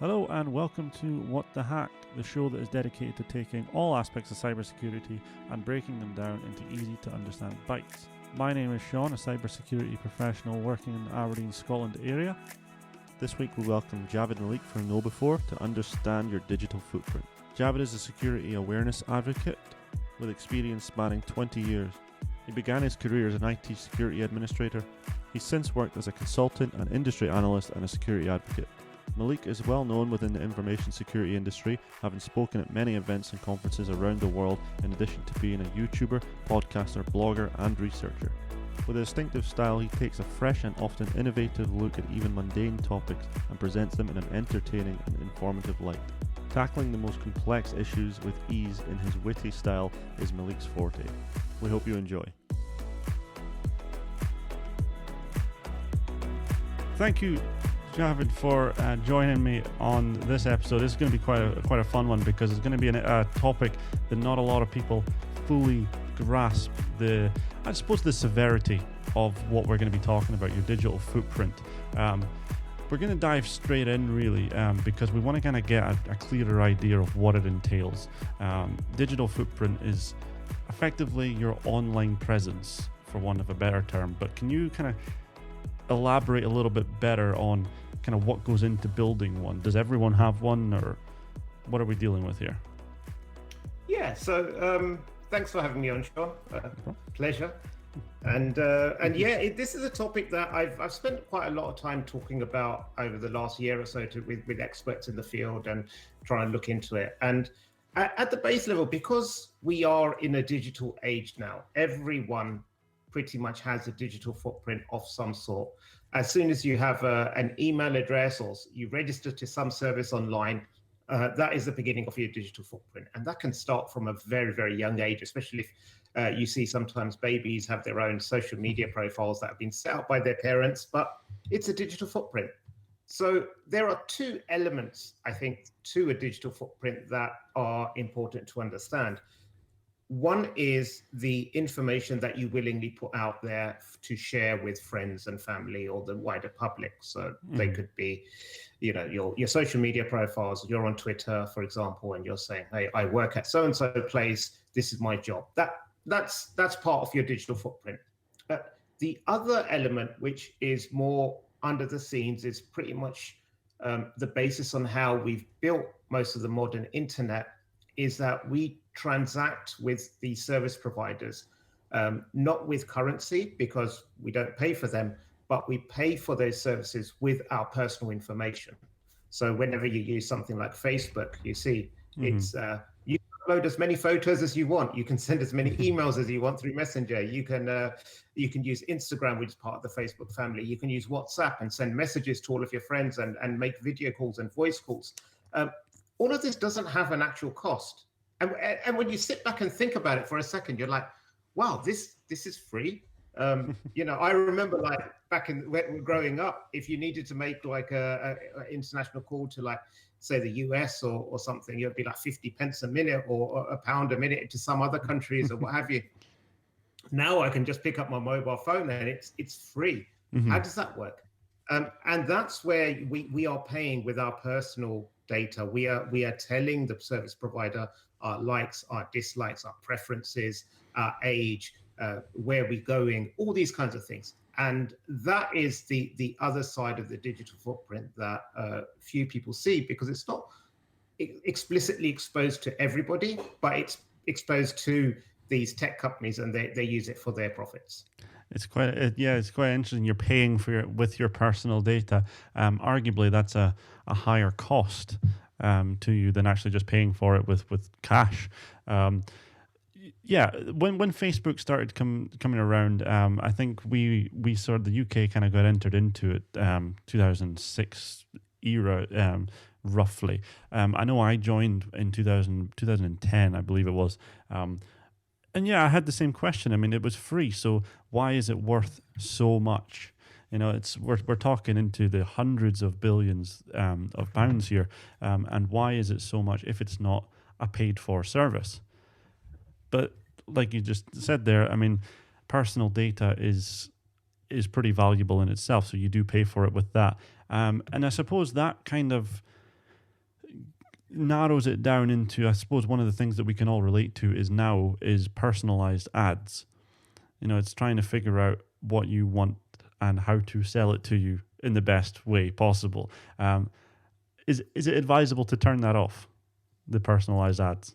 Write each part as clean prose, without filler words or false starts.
Hello and welcome to What the Hack, the show that is dedicated to taking all aspects of cybersecurity and breaking them down into easy to understand bites. My name is Sean, a cybersecurity professional working in the Aberdeen, Scotland area. This week we welcome Javvad Malik from KnowBe4 to understand your digital footprint. Javvad is a security awareness advocate with experience spanning 20 years. He began his career as an IT security administrator. He's since worked as a consultant, an industry analyst and a security advocate. Malik is well known within the information security industry, having spoken at many events and conferences around the world in addition to being a YouTuber, podcaster, blogger and researcher. With a distinctive style, he takes a fresh and often innovative look at even mundane topics and presents them in an entertaining and informative light. Tackling the most complex issues with ease in his witty style is Malik's forte. We hope you enjoy. Thank you, Javvad, for joining me on this episode. This is going to be quite a fun one because it's going to be a topic that not a lot of people fully grasp the severity of what we're going to be talking about, your digital footprint. We're going to dive straight in really because we want to kind of get a clearer idea of what it entails. Digital footprint is effectively your online presence, for want of a better term, but can you kind of elaborate a little bit better on kind of what goes into building one? Does everyone have one, or what are we dealing with here? Yeah, so thanks for having me on, Sean. Pleasure. And this is a topic that I've spent quite a lot of time talking about over the last year or so with experts in the field and trying to look into it. And at the base level, because we are in a digital age now, everyone pretty much has a digital footprint of some sort. As soon as you have an email address or you register to some service online, that is the beginning of your digital footprint. And that can start from a very, very young age, especially if you see sometimes babies have their own social media profiles that have been set up by their parents, but it's a digital footprint. So there are two elements, I think, to a digital footprint that are important to understand. One is the information that you willingly put out there to share with friends and family or the wider public. So they could be, your social media profiles. You're on Twitter, for example, and you're saying, "Hey, I work at so-and-so place. This is my job." That's part of your digital footprint. The other element, which is more under the scenes, is pretty much the basis on how we've built most of the modern internet, is that we transact with the service providers, not with currency because we don't pay for them, but we pay for those services with our personal information. So whenever you use something like Facebook, you see it's you can upload as many photos as you want. You can send as many emails as you want through Messenger. You can use Instagram, which is part of the Facebook family. You can use WhatsApp and send messages to all of your friends and make video calls and voice calls. All of this doesn't have an actual cost. And when you sit back and think about it for a second, you're like, wow, this is free. I remember like back when growing up, if you needed to make like a international call to like, say the US or something, it'd be like 50 pence a minute or a pound a minute to some other countries or what have you. Now I can just pick up my mobile phone and it's free. How does that work? And that's where we are paying with our personal data. We are telling the service provider our likes, our dislikes, our preferences, our age, where we're going, all these kinds of things. And that is the other side of the digital footprint that few people see, because it's not explicitly exposed to everybody, but it's exposed to these tech companies and they use it for their profits. It's quite interesting. You're paying for with your personal data. Arguably, that's a higher cost to you than actually just paying for it with cash. When Facebook started coming around, I think we sort of the UK kind of got entered into it 2006 era roughly. I know I joined in 2010, I believe it was. And yeah, I had the same question. I mean, it was free, so why is it worth so much? We're talking into the hundreds of billions of pounds here, and why is it so much if it's not a paid-for service? But like you just said there, I mean, personal data is pretty valuable in itself, so you do pay for it with that. And I suppose that kind of narrows it down into, I suppose, one of the things that we can all relate to is personalized ads. It's trying to figure out what you want and how to sell it to you in the best way possible. Is it advisable to turn that off, the personalized ads?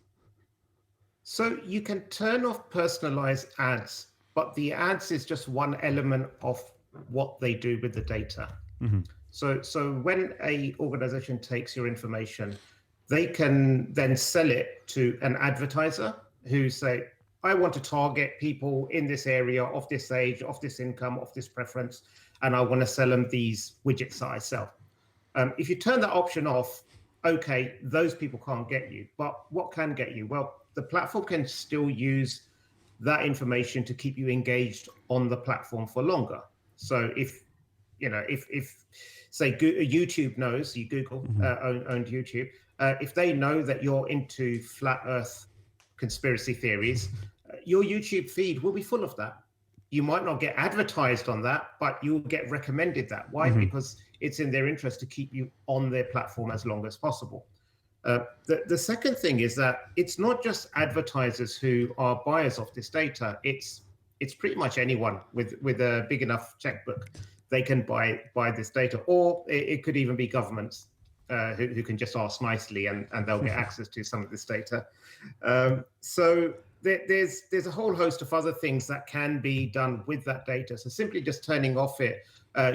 So you can turn off personalized ads, but the ads is just one element of what they do with the data. Mm-hmm. So when a organization takes your information, they can then sell it to an advertiser who say, I want to target people in this area, of this age, of this income, of this preference, and I want to sell them these widgets that I sell. If you turn that option off, okay, those people can't get you. But what can get you? Well, the platform can still use that information to keep you engaged on the platform for longer. So if say YouTube knows, Google owned YouTube, if they know that you're into flat Earth conspiracy theories, your YouTube feed will be full of that. You might not get advertised on that, but you'll get recommended that. Why? Because it's in their interest to keep you on their platform as long as possible. The second thing is that it's not just advertisers who are buyers of this data. It's pretty much anyone with a big enough checkbook. They can buy this data, or it could even be governments who can just ask nicely and they'll get access to some of this data. So there's a whole host of other things that can be done with that data. So simply just turning off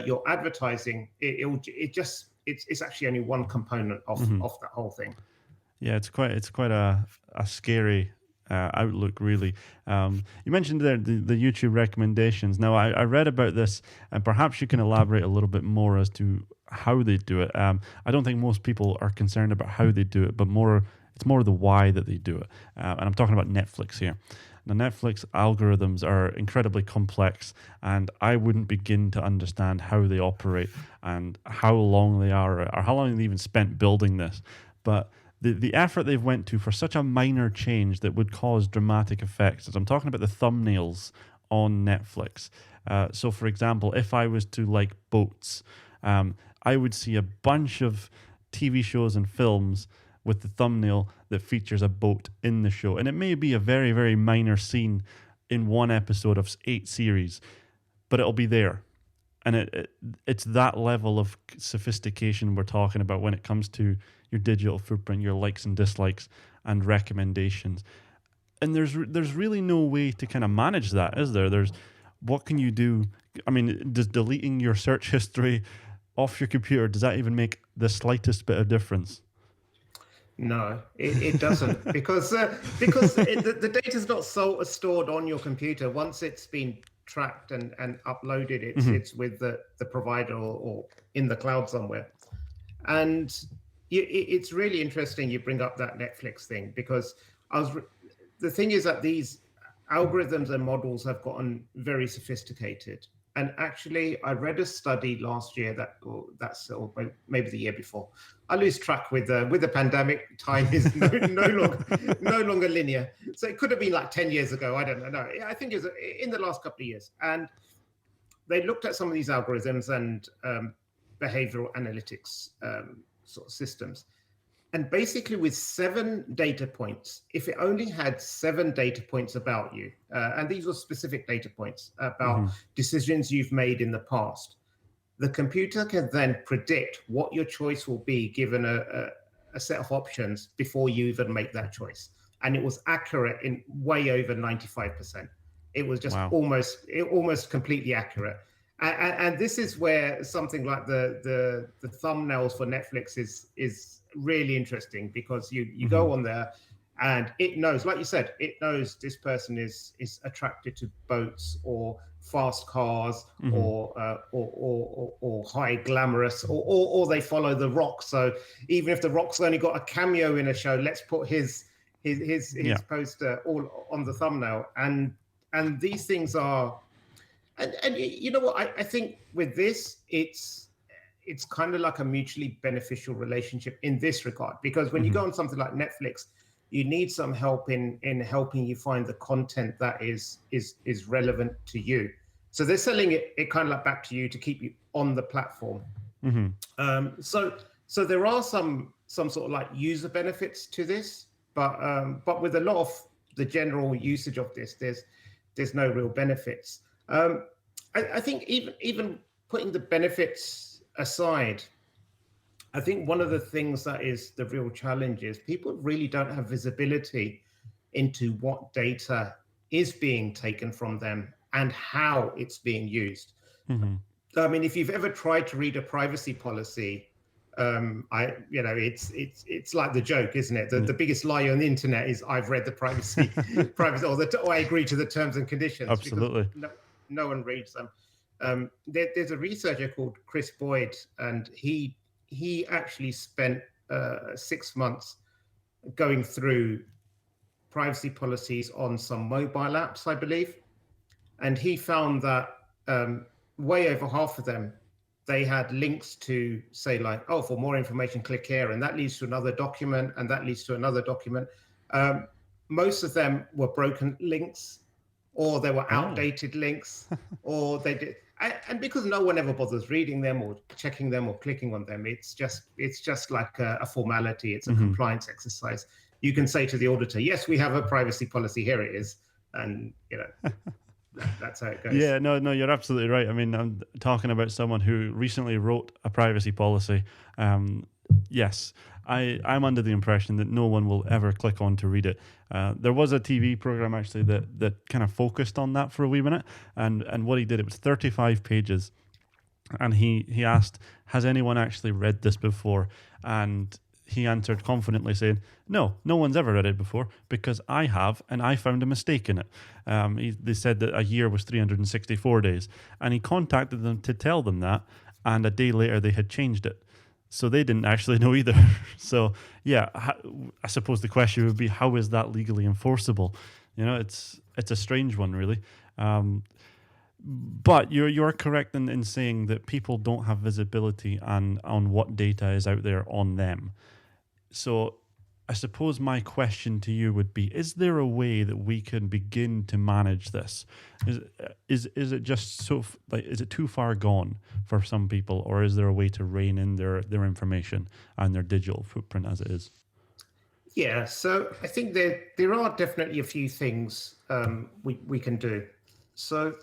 your advertising, it's actually only one component of that whole thing. Yeah, it's quite a scary outlook, really. You mentioned there the YouTube recommendations. Now, I read about this, and perhaps you can elaborate a little bit more as to how they do it. I don't think most people are concerned about how they do it, but it's more the why that they do it. And I'm talking about Netflix here. The Netflix algorithms are incredibly complex, and I wouldn't begin to understand how they operate and how long they are, or how long they even spent building this. But the effort they've went to for such a minor change that would cause dramatic effects, as I'm talking about the thumbnails on Netflix. So, for example, if I was to like boats, I would see a bunch of TV shows and films with the thumbnail that features a boat in the show. And it may be a very, very minor scene in one episode of 8 series, but it'll be there. And it's that level of sophistication we're talking about when it comes to your digital footprint, your likes and dislikes, and recommendations. And there's really no way to kind of manage that, is there? What can you do? I mean, does deleting your search history off your computer, does that even make the slightest bit of difference? No, it doesn't, because the data is not stored on your computer. Once it's been tracked and uploaded, it's with the provider or in the cloud somewhere. And it's really interesting you bring up that Netflix thing, because the thing is that these algorithms and models have gotten very sophisticated. And actually, I read a study last year or maybe the year before. I lose track with the pandemic. Time is no longer linear. So it could have been like 10 years ago. I don't know. No, I think it was in the last couple of years. And they looked at some of these algorithms and behavioral analytics sort of systems. And basically with 7 data points, if it only had 7 data points about you, and these were specific data points about decisions you've made in the past, the computer can then predict what your choice will be given a set of options before you even make that choice. And it was accurate in way over 95%. It was just almost completely accurate. And this is where something like the thumbnails for Netflix is really interesting, because you go on there and it knows, like you said, it knows this person is attracted to boats or fast cars or high glamorous, or they follow The Rock. So even if The Rock's only got a cameo in a show, let's put his poster all on the thumbnail. And these things are, and you know what, I think with this, it's kind of like a mutually beneficial relationship in this regard, because when you go on something like Netflix, you need some help in helping you find the content that is relevant to you. So they're selling it kind of like back to you to keep you on the platform. So there are some some sort of like user benefits to this, but with a lot of the general usage of this, there's no real benefits. I think even putting the benefits aside, I think one of the things that is the real challenge is people really don't have visibility into what data is being taken from them and how it's being used. I mean, if you've ever tried to read a privacy policy, it's like the joke, isn't it? The biggest lie on the internet is I've read the privacy, or I agree to the terms and conditions. Absolutely. No one reads them. There's a researcher called Chris Boyd, and he actually spent 6 months going through privacy policies on some mobile apps, I believe. And he found that way over half of them, they had links to say like, oh, for more information, click here. And that leads to another document, and that leads to another document. Most of them were broken links, or they were outdated links, or they did. And because no one ever bothers reading them or checking them or clicking on them, it's just like a formality. It's a compliance exercise. You can say to the auditor, yes, we have a privacy policy, here it is. And, that's how it goes. Yeah, no, you're absolutely right. I mean, I'm talking about someone who recently wrote a privacy policy. Yes, I'm under the impression that no one will ever click on to read it. There was a TV program actually that kind of focused on that for a wee minute, and what he did, it was 35 pages, and he asked, has anyone actually read this before? And he answered confidently saying, no one's ever read it before because I have, and I found a mistake in it. They said that a year was 364 days, and he contacted them to tell them that, and a day later they had changed it. So they didn't actually know either. So yeah, I suppose the question would be, how is that legally enforceable? It's a strange one, really. But you're correct in saying that people don't have visibility on what data is out there on them. So I suppose my question to you would be, is there a way that we can begin to manage this? Is it just is it too far gone for some people, or is there a way to rein in their information and their digital footprint as it is? Yeah, so I think there are definitely a few things we can do. So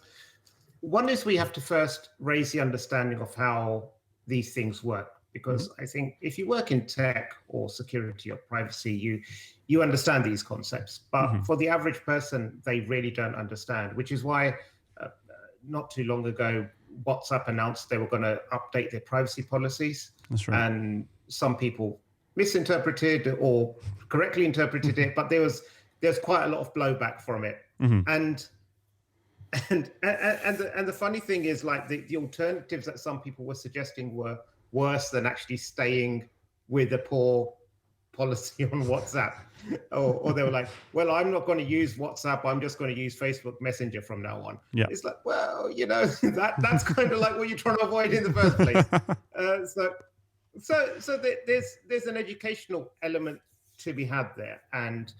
one is we have to first raise the understanding of how these things work. Because I think if you work in tech or security or privacy, you understand these concepts. But for the average person, they really don't understand, which is why not too long ago, WhatsApp announced they were going to update their privacy policies. That's right. And some people misinterpreted or correctly interpreted it, but there's quite a lot of blowback from it. And the funny thing is, like, the alternatives that some people were suggesting were worse than actually staying with a poor policy on WhatsApp. or they were like, well, I'm not going to use WhatsApp, I'm just going to use Facebook Messenger from now on. Yeah. It's like, well, that's kind of like what you're trying to avoid in the first place. So there's an educational element to be had there, and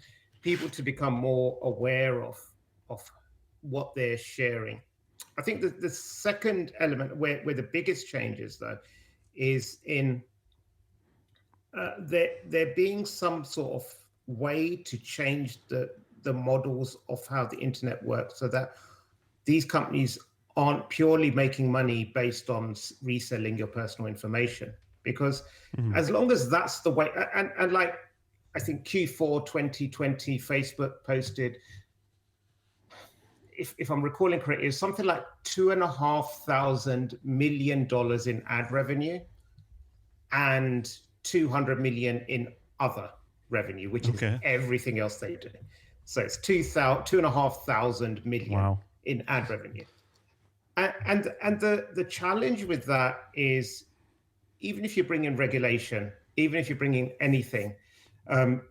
people to become more aware of what they're sharing. I think that the second element where the biggest changes, though, is in there being some sort of way to change the models of how the internet works, so that these companies aren't purely making money based on reselling your personal information. Because as long as that's the way, and like I think Q4 2020, Facebook posted, if I'm recalling correctly, it's something like $2.5 million in ad revenue and 200 million in other revenue, which is everything else they do. So it's 2.5 million in ad revenue. And the challenge with that is, even if you bring in regulation, even if you bring in anything,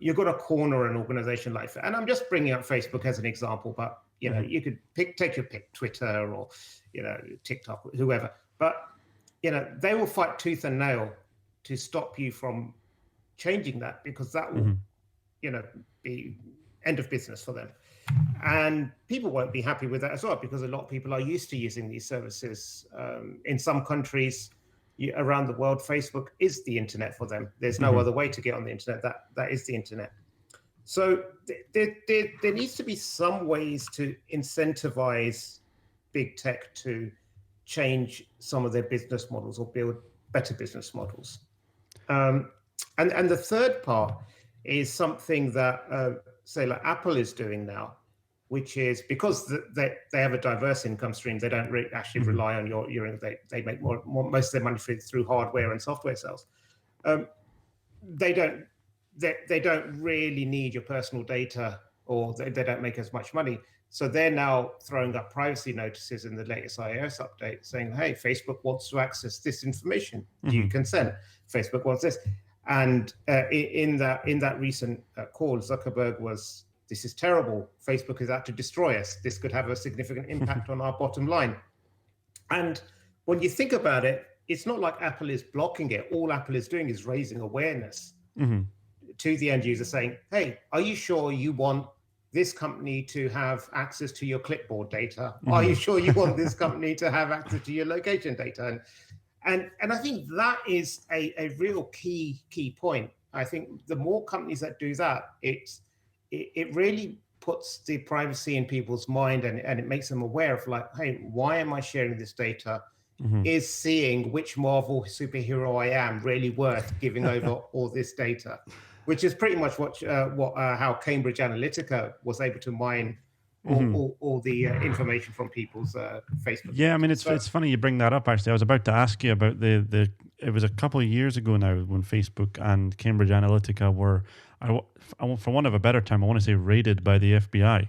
you're going to corner an organization like that. And I'm just bringing up Facebook as an example, but you could take your pick, Twitter or TikTok, whoever. But they will fight tooth and nail to stop you from changing that, because that will be end of business for them. And people won't be happy with that as well, because a lot of people are used to using these services. In some countries, around the world, Facebook is the internet for them. There's no other way to get on the internet. That is the internet. So there needs to be some ways to incentivize big tech to change some of their business models or build better business models. And the third part is something that, say, like Apple is doing now, which is because they have a diverse income stream. They don't actually rely on your they make more most of their money through hardware and software sales. They don't really need your personal data, or they don't make as much money. So they're now throwing up privacy notices in the latest iOS update saying, hey, Facebook wants to access this information. Do you consent? Facebook wants this. And in that recent call, Zuckerberg was, this is terrible. Facebook is out to destroy us. This could have a significant impact on our bottom line. And when you think about it, it's not like Apple is blocking it. All Apple is doing is raising awareness to the end user saying, hey, are you sure you want this company to have access to your clipboard data? Are you sure you want this company to have access to your location data? And I think that is a real key point. I think the more companies that do that, it really puts the privacy in people's mind, and it makes them aware of like, hey, why am I sharing this data? Is seeing which Marvel superhero I am really worth giving over all this data? Which is pretty much how Cambridge Analytica was able to mine all the information from people's Facebook. Yeah, I mean, it's funny you bring that up, actually. I was about to ask you about it was a couple of years ago now when Facebook and Cambridge Analytica were, for want of a better term, I want to say raided by the FBI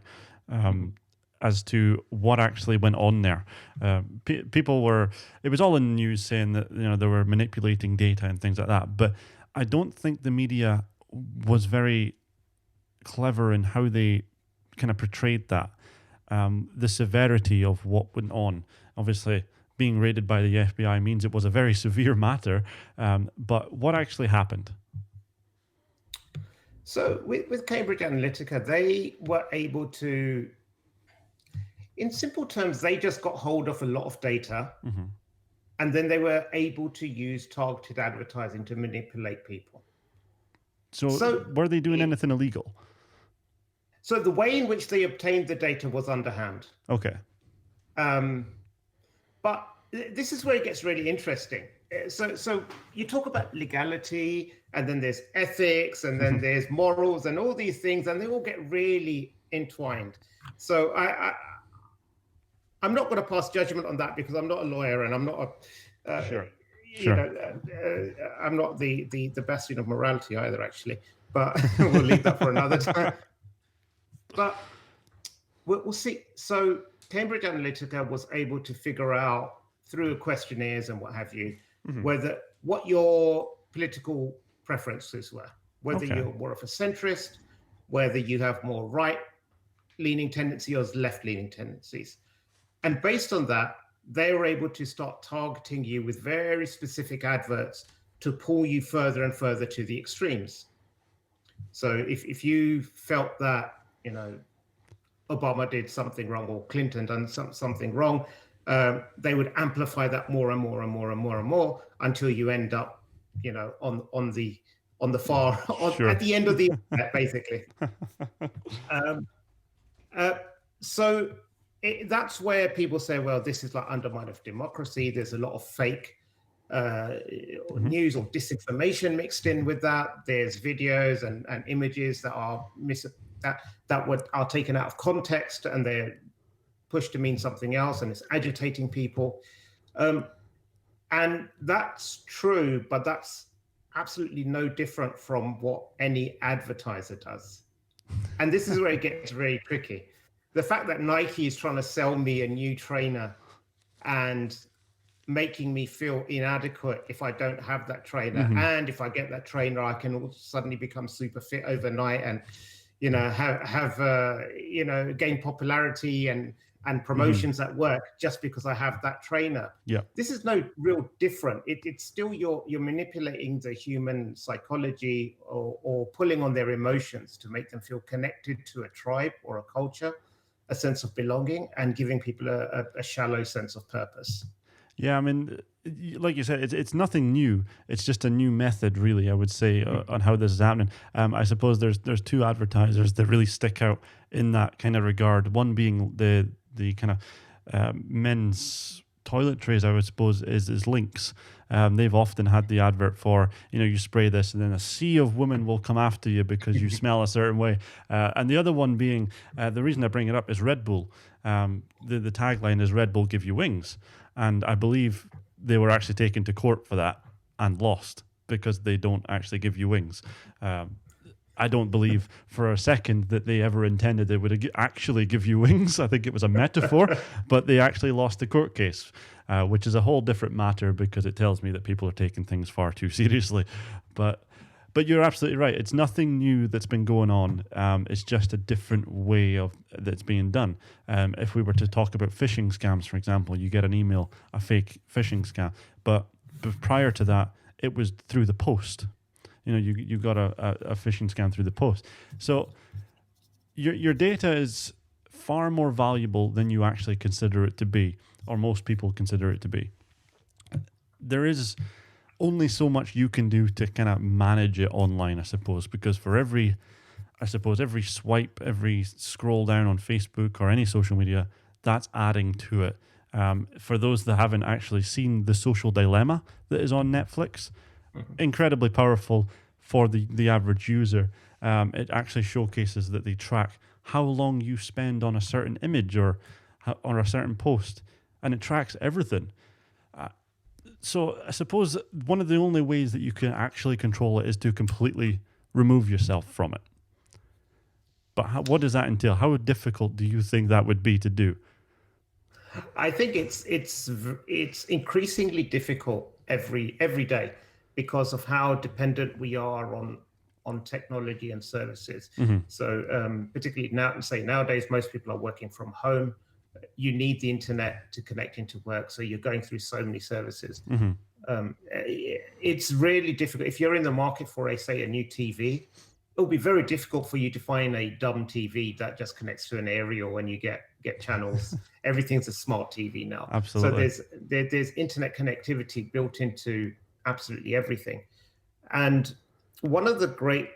as to what actually went on there. People were, it was all in the news saying that, they were manipulating data and things like that. But I don't think the media was very clever in how they kind of portrayed that, the severity of what went on. Obviously, being raided by the FBI means it was a very severe matter, but what actually happened? So with Cambridge Analytica, they were able to, in simple terms, they just got hold of a lot of data, and then they were able to use targeted advertising to manipulate people. So were they doing anything illegal? So the way in which they obtained the data was underhand. Okay. But this is where it gets really interesting. So you talk about legality, and then there's ethics, and then there's morals, and all these things, and they all get really entwined. So I'm not going to pass judgment on that because I'm not a lawyer, and I'm not a Sure. I'm not the bastion of morality either, actually. But we'll leave that for another time. But we'll see. So Cambridge Analytica was able to figure out through questionnaires and what have you, what your political preferences were, whether you're more of a centrist, whether you have more right-leaning tendencies or left-leaning tendencies. And based on that, they were able to start targeting you with very specific adverts to pull you further and further to the extremes. So if you felt that, Obama did something wrong or Clinton done something wrong, they would amplify that more and more and more and more and more until you end up, on the far at the end of the internet, basically. So that's where people say, well, this is like undermine of democracy. There's a lot of fake news or disinformation mixed in with that. There's videos and images that are are taken out of context, and they're pushed to mean something else, and it's agitating people. And that's true, but that's absolutely no different from what any advertiser does. And this is where it gets very tricky. The fact that Nike is trying to sell me a new trainer and making me feel inadequate if I don't have that trainer, and if I get that trainer, I can suddenly become super fit overnight and gain popularity and promotions at work just because I have that trainer. Yeah, this is no real different. It's still you're manipulating the human psychology or pulling on their emotions to make them feel connected to a tribe or a culture, a sense of belonging, and giving people a shallow sense of purpose. Yeah, I mean, like you said, it's nothing new. It's just a new method, really, I would say, on how this is happening. I suppose there's two advertisers that really stick out in that kind of regard. One being the kind of men's toiletries, I would suppose, is Lynx. They've often had the advert for, you spray this and then a sea of women will come after you because you smell a certain way. And the other one being, the reason I bring it up is Red Bull. The tagline is Red Bull give you wings. And I believe they were actually taken to court for that and lost because they don't actually give you wings. I don't believe for a second that they ever intended it would actually give you wings. I think it was a metaphor, but they actually lost the court case, which is a whole different matter because it tells me that people are taking things far too seriously. But you're absolutely right. It's nothing new that's been going on. It's just a different way of that's being done. If we were to talk about phishing scams, for example, you get an email, a fake phishing scam. But prior to that, it was through the post. You got a phishing scam through the post. So your data is far more valuable than you actually consider it to be, or most people consider it to be. There is only so much you can do to kind of manage it online, I suppose, because for every swipe, every scroll down on Facebook or any social media, that's adding to it. For those that haven't actually seen The Social Dilemma that is on Netflix, incredibly powerful for the average user. It actually showcases that they track how long you spend on a certain image or on a certain post, and it tracks everything. So I suppose one of the only ways that you can actually control it is to completely remove yourself from it. But what does that entail? How difficult do you think that would be to do? I think it's increasingly difficult every day because of how dependent we are on technology and services. Mm-hmm. So particularly nowadays, most people are working from home. You need the internet to connect into work, so you're going through so many services. Mm-hmm. It's really difficult. If you're in the market for a new TV, it'll be very difficult for you to find a dumb TV that just connects to an aerial when you get channels. Everything's a smart TV now. Absolutely. So there's internet connectivity built into absolutely everything. And one of the great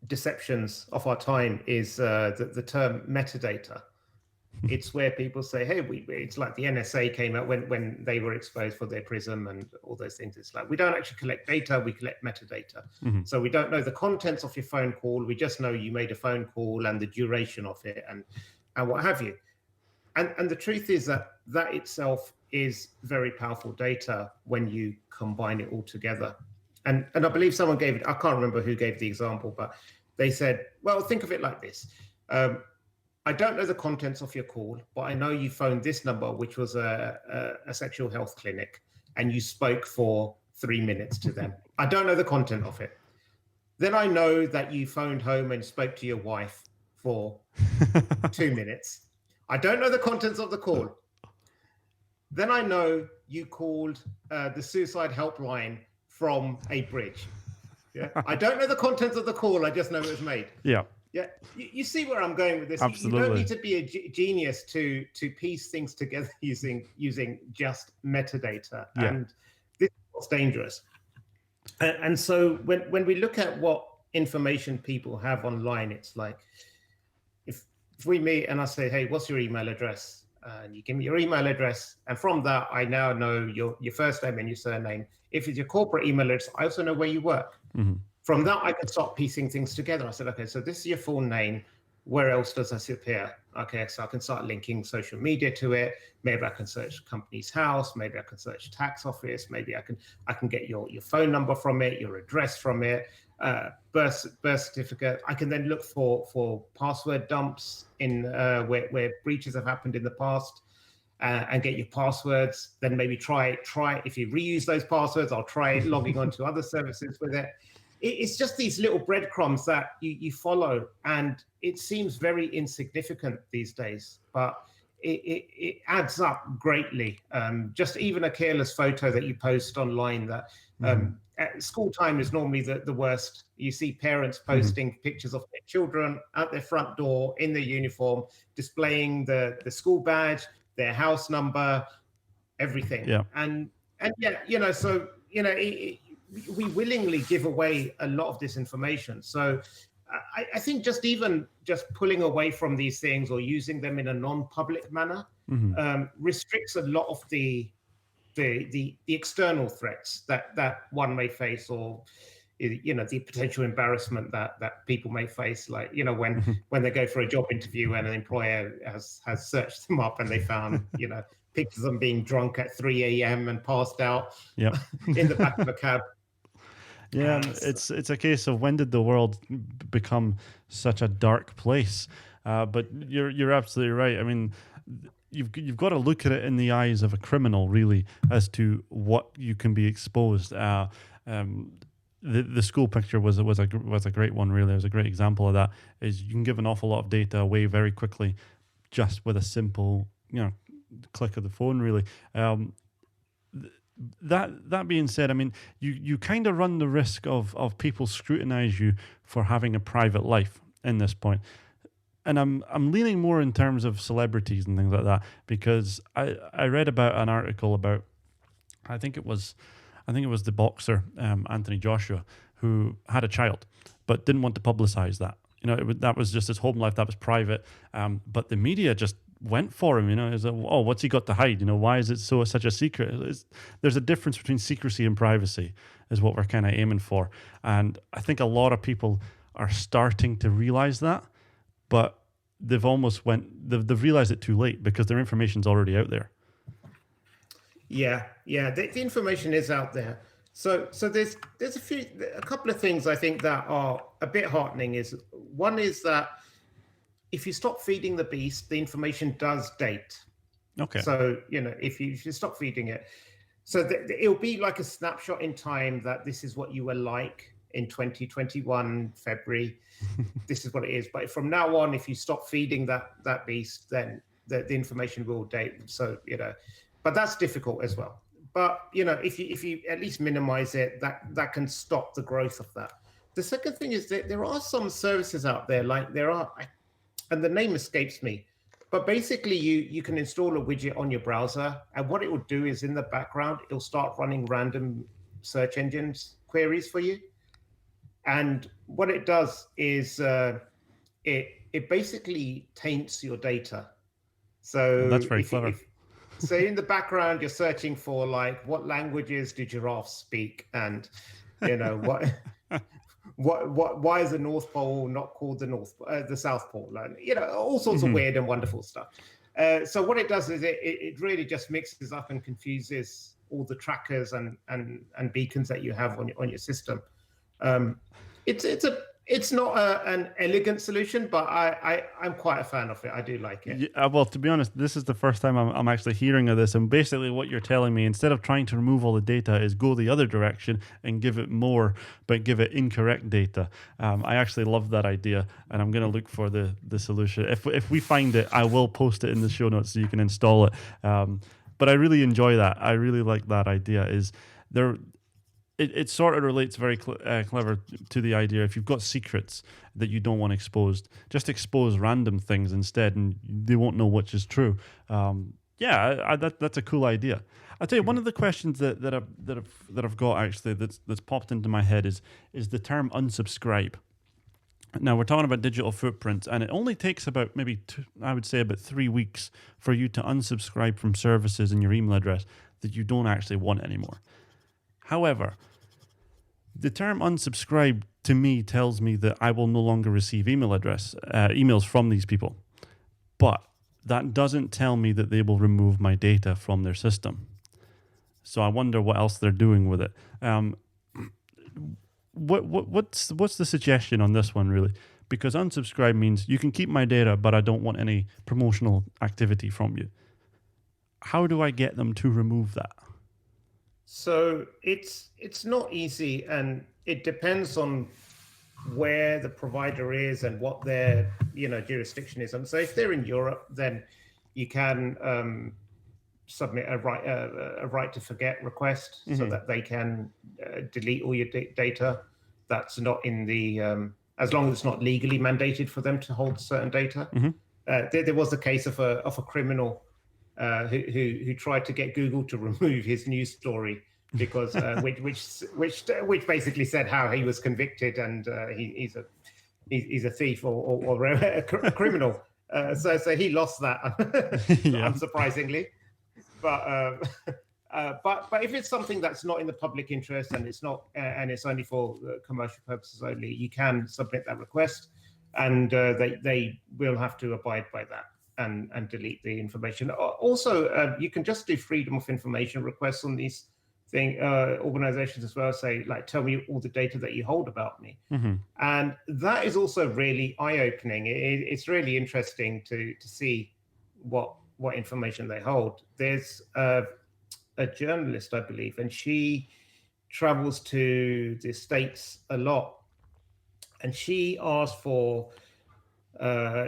deceptions of our time is the term metadata. It's where people say, hey, it's like the NSA came out when they were exposed for their PRISM and all those things. It's like, we don't actually collect data, we collect metadata. Mm-hmm. So we don't know the contents of your phone call. We just know you made a phone call and the duration of it and what have you. And the truth is that itself is very powerful data when you combine it all together. And I believe someone gave it, I can't remember who gave the example, but they said, well, think of it like this. I don't know the contents of your call, but I know you phoned this number, which was a sexual health clinic, and you spoke for 3 minutes to them. I don't know the content of it. Then I know that you phoned home and spoke to your wife for 2 minutes. I don't know the contents of the call. Then I know you called the suicide helpline from a bridge. Yeah, I don't know the contents of the call. I just know it was made. Yeah. Yeah, you see where I'm going with this. Absolutely. You don't need to be a genius to piece things together using just metadata, Yeah. and this is what's dangerous. And so when we look at what information people have online, it's like if we meet and I say, hey, what's your email address? And you give me your email address, and from that I now know your first name and your surname. If it's your corporate email address, I also know where you work. Mm-hmm. From that, I can start piecing things together. I said, okay, so this is your full name. Where else does this appear? Okay, so I can start linking social media to it. Maybe I can search company's house. Maybe I can search tax office. Maybe I can get your phone number from it, your address from it, birth certificate. I can then look for password dumps in where breaches have happened in the past. And get your passwords. Then maybe try if you reuse those passwords. I'll try logging onto other services with it. It's just these little breadcrumbs that you follow, and it seems very insignificant these days, but it adds up greatly. Just even a careless photo that you post online that at school time is normally the worst. You see parents posting pictures of their children at their front door in their uniform, displaying the school badge, their house number, everything. Yeah. And yeah, so we willingly give away a lot of this information. So I think just pulling away from these things or using them in a non-public manner restricts a lot of the external threats that one may face, or the potential embarrassment that people may face, like when they go for a job interview and an employer has searched them up and they found pictures of them being drunk at 3 a.m. and passed out in the back of a cab. Yeah, it's a case of when did the world become such a dark place? But you're absolutely right. I mean, you've got to look at it in the eyes of a criminal, really, as to what you can be exposed. The school picture was a great one. Really, it was a great example of that. Is you can give an awful lot of data away very quickly, just with a simple click of the phone. Really. That being said, I mean, you kind of run the risk of people scrutinize you for having a private life in this point. And I'm leaning more in terms of celebrities and things like that, because I read about an article about I think it was the boxer Anthony Joshua, who had a child but didn't want to publicize that. That was just his home life, that was private. But the media just went for him. Is what's he got to hide? Why is it such a secret? There's a difference between secrecy and privacy, is what we're kind of aiming for. And I think a lot of people are starting to realize that, but they've realized it too late because their information's already out there. Yeah, the information is out there. So there's a couple of things I think that are a bit heartening. One is that if you stop feeding the beast, the information does date. Okay. So if you stop feeding it, so it'll be like a snapshot in time that this is what you were like in 2021 February. This is what it is. But from now on, if you stop feeding that beast, then the information will date. So but that's difficult as well. But if you at least minimize it, that can stop the growth of that. The second thing is that there are some services out there, like there are, and the name escapes me, but basically you can install a widget on your browser, and what it will do is in the background it'll start running random search engines queries for you. And what it does is it basically taints your data. So that's very clever. So in the background, you're searching for like, what languages do giraffes speak, and why is the North Pole not called the South Pole? And all sorts of weird and wonderful stuff. So what it does is it really just mixes up and confuses all the trackers and beacons that you have on your system. It's not an elegant solution, but I'm quite a fan of it. I do like it. Yeah, well, to be honest, this is the first time I'm actually hearing of this. And basically what you're telling me, instead of trying to remove all the data, is go the other direction and give it more, but give it incorrect data. I actually love that idea, and I'm going to look for the solution. If we find it, I will post it in the show notes so you can install it. But I really enjoy that. I really like that idea. It sort of relates very clever to the idea. If you've got secrets that you don't want exposed, just expose random things instead, and they won't know which is true. That's a cool idea. I'll tell you, one of the questions that I've got actually that's popped into my head is the term unsubscribe. Now we're talking about digital footprints, and it only takes about about 3 weeks for you to unsubscribe from services in your email address that you don't actually want anymore. However, the term unsubscribe to me tells me that I will no longer receive emails from these people. But that doesn't tell me that they will remove my data from their system. So I wonder what else they're doing with it. What's the suggestion on this one, really? Because unsubscribe means you can keep my data, but I don't want any promotional activity from you. How do I get them to remove that? So it's not easy, and it depends on where the provider is and what their jurisdiction is. And so if they're in Europe, then you can submit a right to forget request, so that they can delete all your data. That's not in the as long as it's not legally mandated for them to hold certain data. There was a case of a criminal who tried to get Google to remove his news story because which basically said how he was convicted and he's a thief or a criminal. So he lost that, unsurprisingly. But if it's something that's not in the public interest and it's not and it's only for commercial purposes only, you can submit that request, and they will have to abide by that and delete the information. Also, you can just do freedom of information requests on these organizations as well. Say, like, tell me all the data that you hold about me, and that is also really eye-opening. It's really interesting to see what information they hold. There's a journalist, I believe, and she travels to the States a lot, and she asked for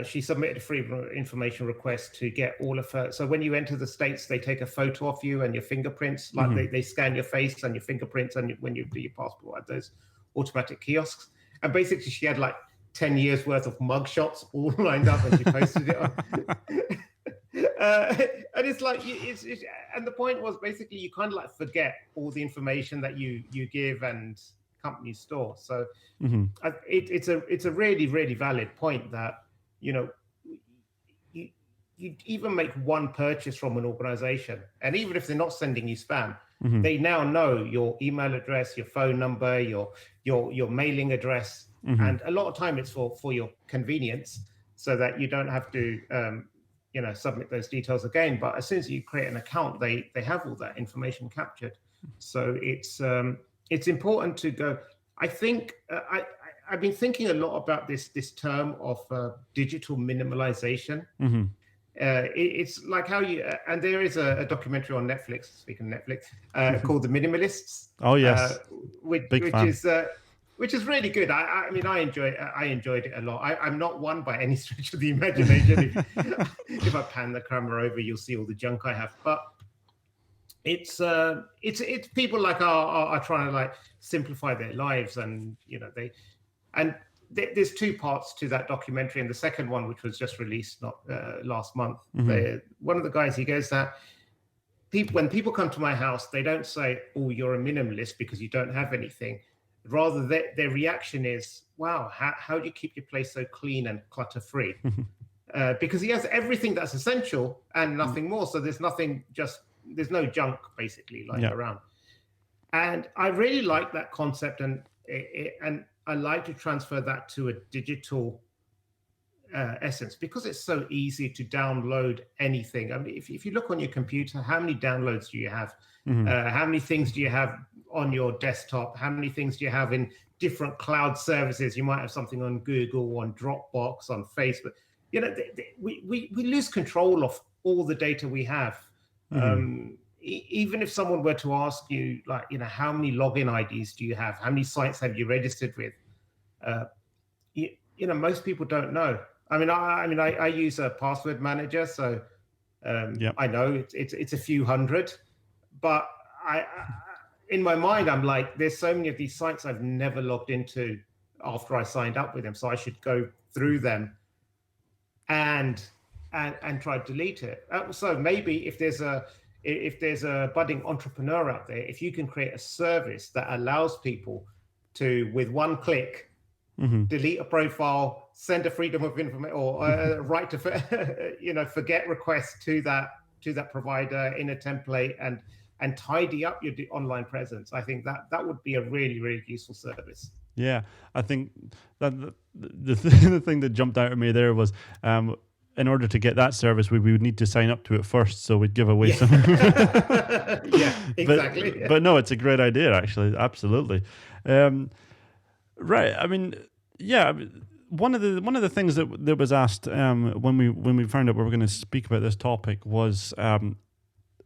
she submitted a freedom of information request to get all of her. So when you enter the States, they take a photo of you and your fingerprints, like they scan your face and your fingerprints, and when you do your passport at those automatic kiosks. And basically she had like 10 years worth of mugshots all lined up, and she posted it on. And it's like, and the point was basically you kind of like forget all the information that you give and companies store. So it's a really, really valid point that, you know, you even make one purchase from an organization, and even if they're not sending you spam, they now know your email address, your phone number, your mailing address, and a lot of time it's for your convenience, so that you don't have to submit those details again. But as soon as you create an account, they have all that information captured. So it's important to go. I think I've been thinking a lot about this term of digital minimalization. It's like how you and there is a documentary on Netflix. Speaking of Netflix, called The Minimalists. Oh yes, which is really good. I mean, I enjoyed it a lot. I'm not one by any stretch of the imagination. If I pan the camera over, you'll see all the junk I have. But it's people like are trying to like simplify their lives, and there's two parts to that documentary, and the second one, which was just released last month, one of the guys, he goes that when people come to my house, they don't say, "Oh, you're a minimalist because you don't have anything." Rather, their reaction is, "Wow, how do you keep your place so clean and clutter-free?" Because he has everything that's essential and nothing more. So there's no junk basically lying around. And I really like that concept, and I like to transfer that to a digital essence, because it's so easy to download anything. I mean, if you look on your computer, how many downloads do you have? How many things do you have on your desktop? How many things do you have in different cloud services? You might have something on Google, on Dropbox, on Facebook. We lose control of all the data we have. Even if someone were to ask you, like, how many login IDs do you have? How many sites have you registered with? Most people don't know. I use a password manager, so I know it's a few hundred, but in my mind, I'm like, there's so many of these sites I've never logged into after I signed up with them, so I should go through them and try to delete it. So maybe if there's a budding entrepreneur out there, if you can create a service that allows people to, with one click, delete a profile, send a freedom of information, or a right to forget request to that provider in a template, and tidy up your online presence, I think that would be a really, really useful service. Yeah, I think that the thing that jumped out at me there was, in order to get that service, we would need to sign up to it first, so we'd give away some. Yeah, exactly. But no, it's a great idea, actually. Absolutely. Right. I mean, yeah. One of the things that was asked when we found out we were going to speak about this topic was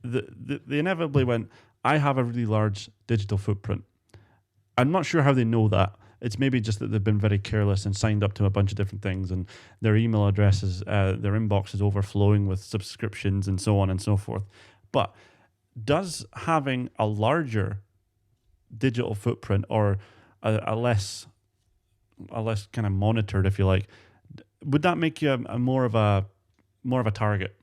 they inevitably went, "I have a really large digital footprint." I'm not sure how they know that. It's maybe just that they've been very careless and signed up to a bunch of different things, and their email addresses, their inbox is overflowing with subscriptions and so on and so forth. But does having a larger digital footprint, or a less kind of monitored, if you like, would that make you more of a target?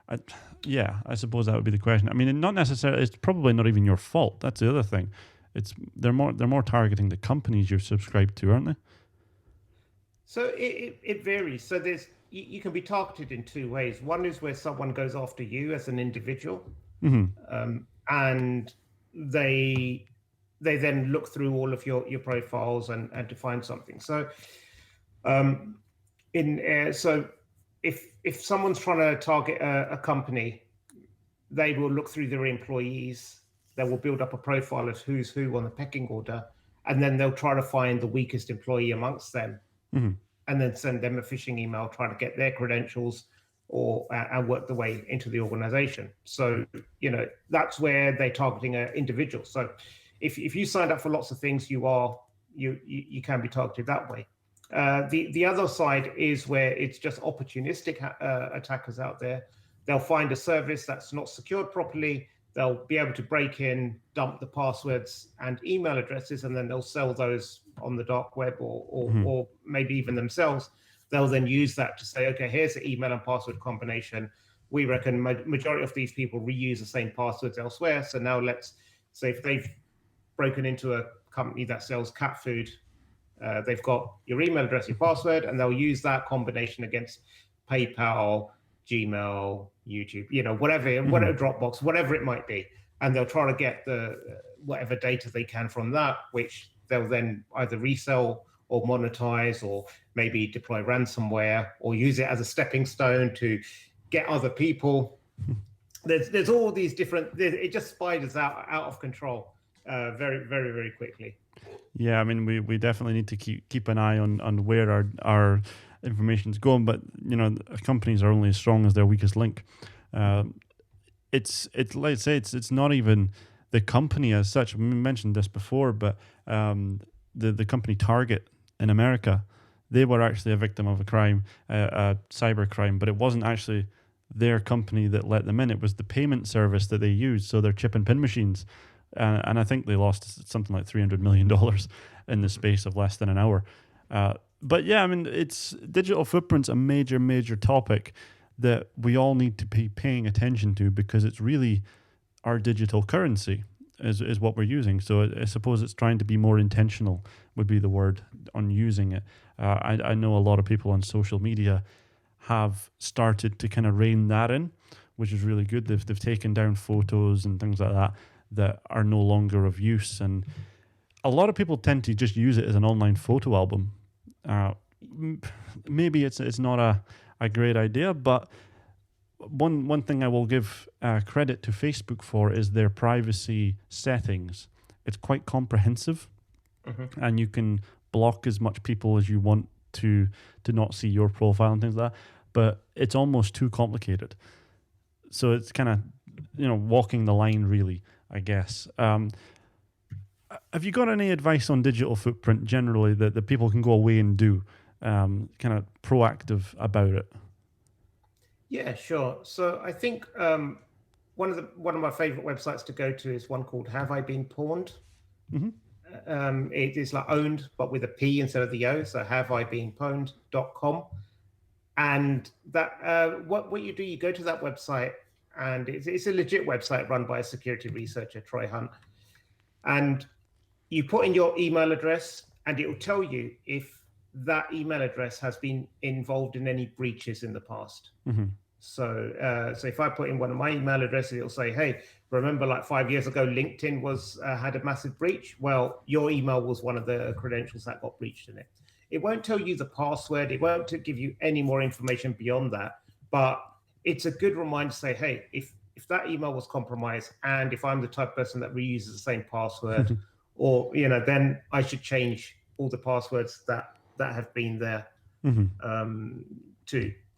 I suppose that would be the question. I mean, not necessarily. It's probably not even your fault. That's the other thing. They're more targeting the companies you're subscribed to, aren't they? So it varies. So you can be targeted in two ways. One is where someone goes after you as an individual, and they then look through all of your profiles and to find something. So so if someone's trying to target a company, they will look through their employees. They will build up a profile of who's who on the pecking order, and then they'll try to find the weakest employee amongst them, and then send them a phishing email trying to get their credentials and work their way into the organization. So, that's where they're targeting an individual. So if you signed up for lots of things, you can be targeted that way. The other side is where it's just opportunistic attackers out there. They'll find a service that's not secured properly. They'll be able to break in, dump the passwords and email addresses, and then they'll sell those on the dark web or maybe even themselves. They'll then use that to say, okay, here's the email and password combination. We reckon majority of these people reuse the same passwords elsewhere. So now let's say if they've broken into a company that sells cat food, they've got your email address, your password, and they'll use that combination against PayPal, Gmail, YouTube, whatever, Dropbox, whatever it might be. And they'll try to get whatever data they can from that, which they'll then either resell or monetize, or maybe deploy ransomware, or use it as a stepping stone to get other people. There's all these different, it just spiders out of control very, very, very quickly. Yeah, I mean, we definitely need to keep an eye on where our information's going, but companies are only as strong as their weakest link. It's like I say, it's not even the company as such. We mentioned this before, but the company Target in America, they were actually a victim of a crime, a cyber crime, but it wasn't actually their company that let them in. It was the payment service that they used, so their chip and pin machines. And I think they lost something like $300 million in the space of less than an hour. But yeah, I mean, digital footprint's a major, major topic that we all need to be paying attention to, because it's really our digital currency is what we're using. So I suppose it's trying to be more intentional would be the word on using it. I know a lot of people on social media have started to kind of rein that in, which is really good. They've taken down photos and things like that are no longer of use. And a lot of people tend to just use it as an online photo album. Maybe it's not a great idea, but one thing I will give credit to Facebook for is their privacy settings. It's quite comprehensive, and you can block as much people as you want to not see your profile and things like that, but it's almost too complicated. So it's kind of, walking the line, really, I guess. Have you got any advice on digital footprint generally that people can go away and do, kind of proactive about it? Yeah, sure. So I think one of my favorite websites to go to is one called Have I Been Pwned? It is like owned, but with a P instead of the O. So haveibeenpwned.com. And that what you do, you go to that website, and it's a legit website run by a security researcher, Troy Hunt. And you put in your email address, and it will tell you if that email address has been involved in any breaches in the past. So if I put in one of my email addresses, it'll say, hey, remember like 5 years ago, LinkedIn had a massive breach? Well, your email was one of the credentials that got breached in it. It won't tell you the password. It won't give you any more information beyond that. But it's a good reminder to say, hey, if that email was compromised, and if I'm the type of person that reuses the same password, or, then I should change all the passwords that have been there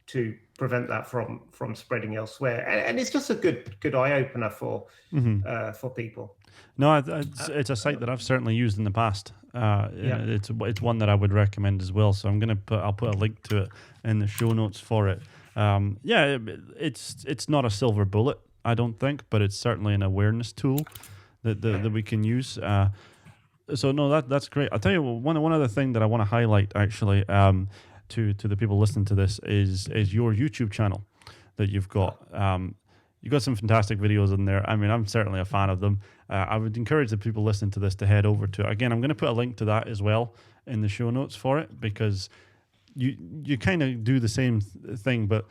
to prevent that from spreading elsewhere. And it's just a good eye opener for people. No, it's a site that I've certainly used in the past. It's one that I would recommend as well. So I'll put a link to it in the show notes for it. It's not a silver bullet, I don't think, but it's certainly an awareness tool that we can use. So no, that's great. I'll tell you one other thing that I want to highlight actually to the people listening to this is your YouTube channel. that you've got. You've got some fantastic videos in there. I mean, I'm certainly a fan of them. I would encourage the people listening to this to head over to it. Again, I'm going to put a link to that as well in the show notes for it, because you kind of do the same thing, but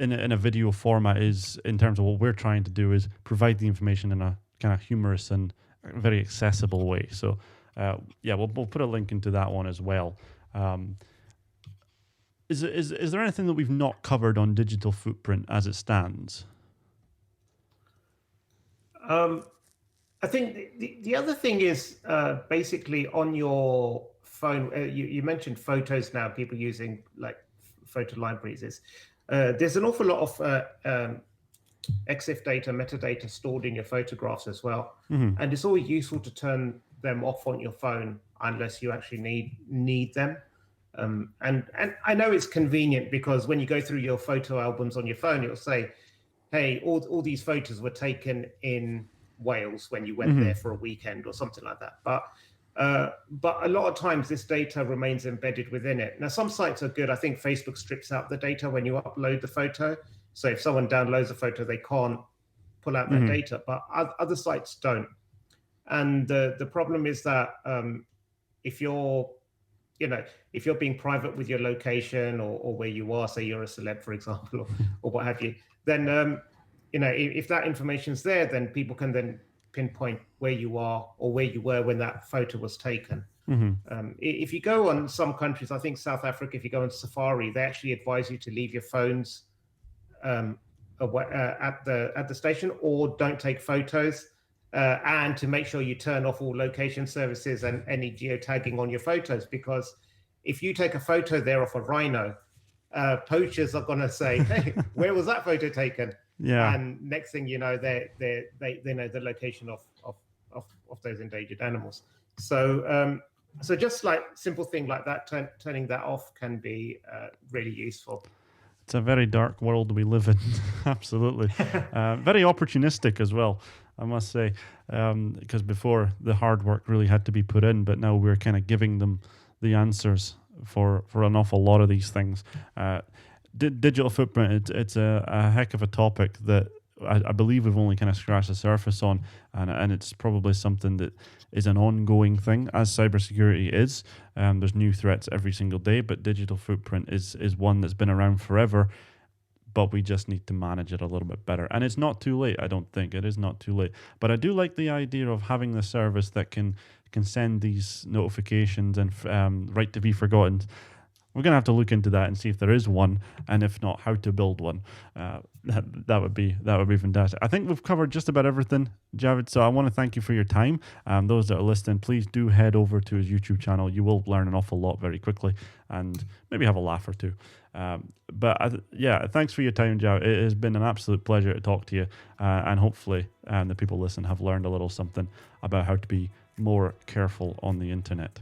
in a video format, is in terms of what we're trying to do is provide the information in a kind of humorous and very accessible way. So we'll put a link into that one as well. Is there anything that we've not covered on digital footprint as it stands? I think the other thing is basically on your phone. You mentioned photos now, people using like photo libraries. There's an awful lot of EXIF data, metadata stored in your photographs as well. Mm-hmm. And it's always useful to turn them off on your phone unless you actually need them. And I know it's convenient, because when you go through your photo albums on your phone, it'll say, hey, all these photos were taken in Wales when you went there for a weekend or something like that. But a lot of times this data remains embedded within it. Now, some sites are good. I think Facebook strips out the data when you upload the photo. So if someone downloads a photo, they can't pull out that data, but other sites don't. And the problem is that if you're being private with your location or where you are, say you're a celeb, for example, or what have you, then if that information's there, then people can then pinpoint where you are or where you were when that photo was taken. If you go on some countries, I think South Africa, if you go on Safari, they actually advise you to leave your phones at the station, or don't take photos, and to make sure you turn off all location services and any geotagging on your photos, because if you take a photo there off a rhino, poachers are going to say, hey, where was that photo taken? Yeah. And next thing you know, they know the location of those endangered animals. So just like simple thing like that, turning that off can be really useful. It's a very dark world we live in. Absolutely. Very opportunistic as well, I must say, because before the hard work really had to be put in, but now we're kind of giving them the answers for an awful lot of these things. Digital footprint, it's a heck of a topic that I believe we've only kind of scratched the surface on, and it's probably something that is an ongoing thing, as cybersecurity is. There's new threats every single day, but digital footprint is one that's been around forever, but we just need to manage it a little bit better. And it's not too late, I don't think. It is not too late. But I do like the idea of having the service that can send these notifications and right to be forgotten. We're going to have to look into that and see if there is one, and if not, how to build one. That would be fantastic. I think we've covered just about everything, Javvad. So I want to thank you for your time. Those that are listening, please do head over to his YouTube channel. You will learn an awful lot very quickly, and maybe have a laugh or two. Thanks for your time, Javvad. It has been an absolute pleasure to talk to you, and hopefully the people listening have learned a little something about how to be more careful on the internet.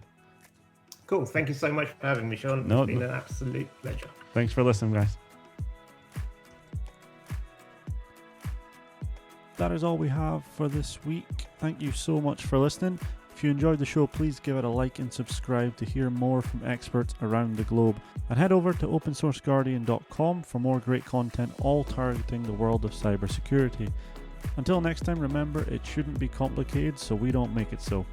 Cool. Thank you so much for having me, Sean. It's been an absolute pleasure. Thanks for listening, guys. That is all we have for this week. Thank you so much for listening. If you enjoyed the show, please give it a like and subscribe to hear more from experts around the globe. And head over to opensourceguardian.com for more great content, all targeting the world of cybersecurity. Until next time, remember, it shouldn't be complicated, so we don't make it so.